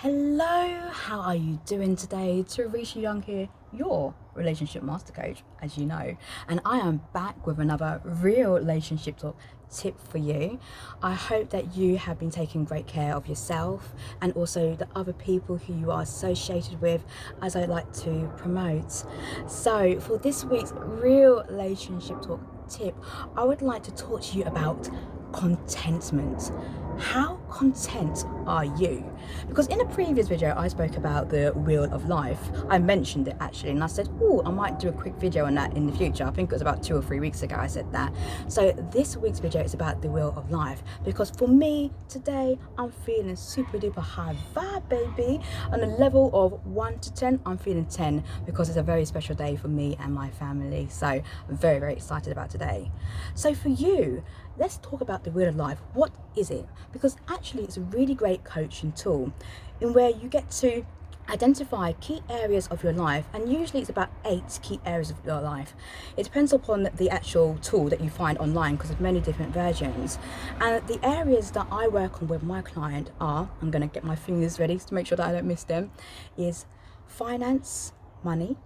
Hello, how are you doing today? Teresha Young here, your relationship master coach, as you know, and I am back with another real relationship talk tip for you. I hope that you have been taking great care of yourself and also the other people who you are associated with, as I like to promote. So for this week's real relationship talk tip, I would like to talk to you about contentment. How content are you? Because in a previous video I spoke about the wheel of life. I mentioned it actually, and I said, oh, I might do a quick video on that in the future. I think it was about 2 or 3 weeks ago I said that. So this week's video is about the wheel of life, because for me today I'm feeling super duper high vibe, baby. On a level of 1 to 10, I'm feeling 10, because it's a very special day for me and my family. So I'm very, very excited about today. So for you, let's talk about the wheel of life. What is it? Because actually it's a really great coaching tool in where you get to identify key areas of your life, and usually it's about 8 key areas of your life. It depends upon the actual tool that you find online, because there's many different versions. And the areas that I work on with my client are, I'm going to get my fingers ready to make sure that I don't miss them, is finance, money,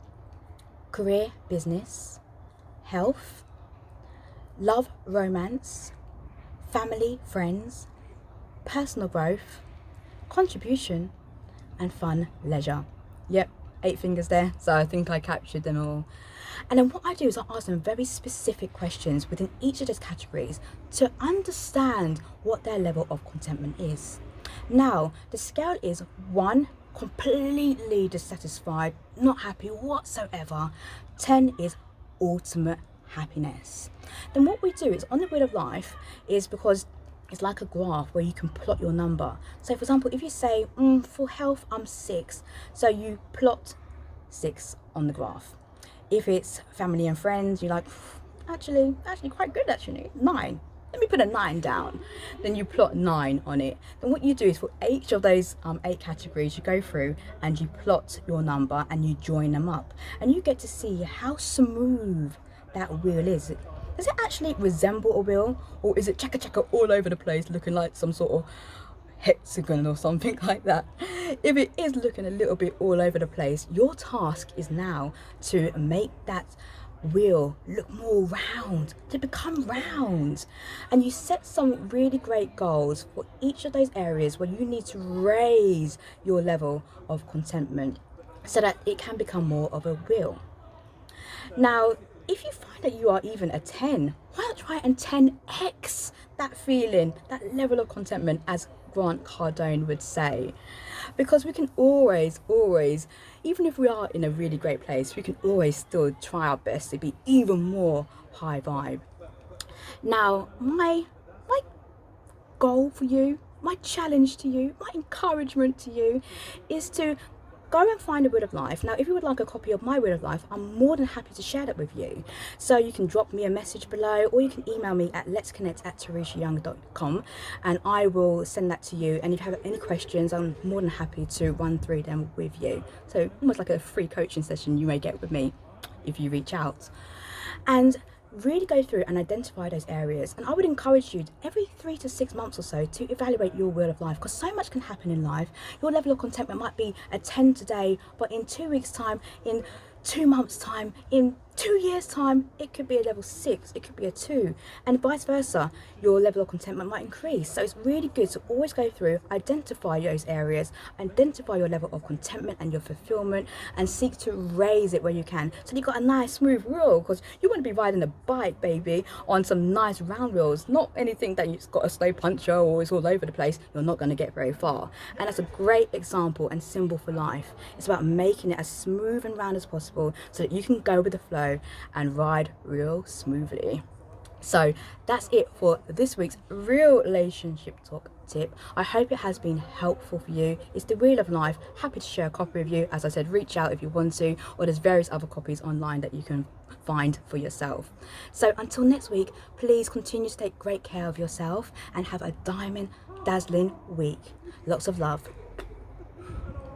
career, business, health, love, romance, family, friends, personal growth, contribution, and fun, leisure. Yep, 8 fingers there, so I think I captured them all. And then what I do is I ask them very specific questions within each of those categories to understand what their level of contentment is. Now, the scale is 1, completely dissatisfied, not happy whatsoever. 10 is ultimate happiness. Then what we do is on the wheel of life is, because it's like a graph where you can plot your number. So for example, if you say for health I'm 6, so you plot 6 on the graph. If it's family and friends, you're like, actually quite good, actually 9, let me put a 9 down. Then you plot 9 on it. Then what you do is for each of those 8 categories, you go through and you plot your number and you join them up, and you get to see how smooth that wheel is. Does it actually resemble a wheel, or is it chaka chaka all over the place, looking like some sort of hexagon or something like that? If it is looking a little bit all over the place, your task is now to make that wheel look more round, to become round. And you set some really great goals for each of those areas where you need to raise your level of contentment so that it can become more of a wheel. Now, if you find that you are even a 10, why not try and 10x that feeling, that level of contentment, as Grant Cardone would say? Because we can always, even if we are in a really great place, we can always still try our best to be even more high vibe. Now, my goal for you, my challenge to you, my encouragement to you is to go and find a wheel of life. Now, if you would like a copy of my wheel of life, I'm more than happy to share that with you. So you can drop me a message below, or you can email me at letsconnect@tereshayoung.com, and I will send that to you. And if you have any questions, I'm more than happy to run through them with you. So almost like a free coaching session you may get with me if you reach out. And really go through and identify those areas. And I would encourage you every 3 to 6 months or so to evaluate your wheel of life, because so much can happen in life. Your level of contentment might be a 10 today, but in 2 weeks time, in 2 months time, in 2 years time, it could be a level 6, it could be a 2, and vice versa. Your level of contentment might increase. So it's really good to always go through, identify those areas, identify your level of contentment and your fulfillment, and seek to raise it where you can, so you've got a nice smooth wheel. Because you want to be riding a bike, baby, on some nice round wheels, not anything that you've got a slow puncher or it's all over the place. You're not going to get very far. And that's a great example and symbol for life. It's about making it as smooth and round as possible so that you can go with the flow and ride real smoothly. So that's it for this week's real relationship talk tip. I hope it has been helpful for you. It's the wheel of life. Happy to share a copy with you. As I said, reach out if you want to, or there's various other copies online that you can find for yourself. So until next week, please continue to take great care of yourself and have a diamond dazzling week. Lots of love.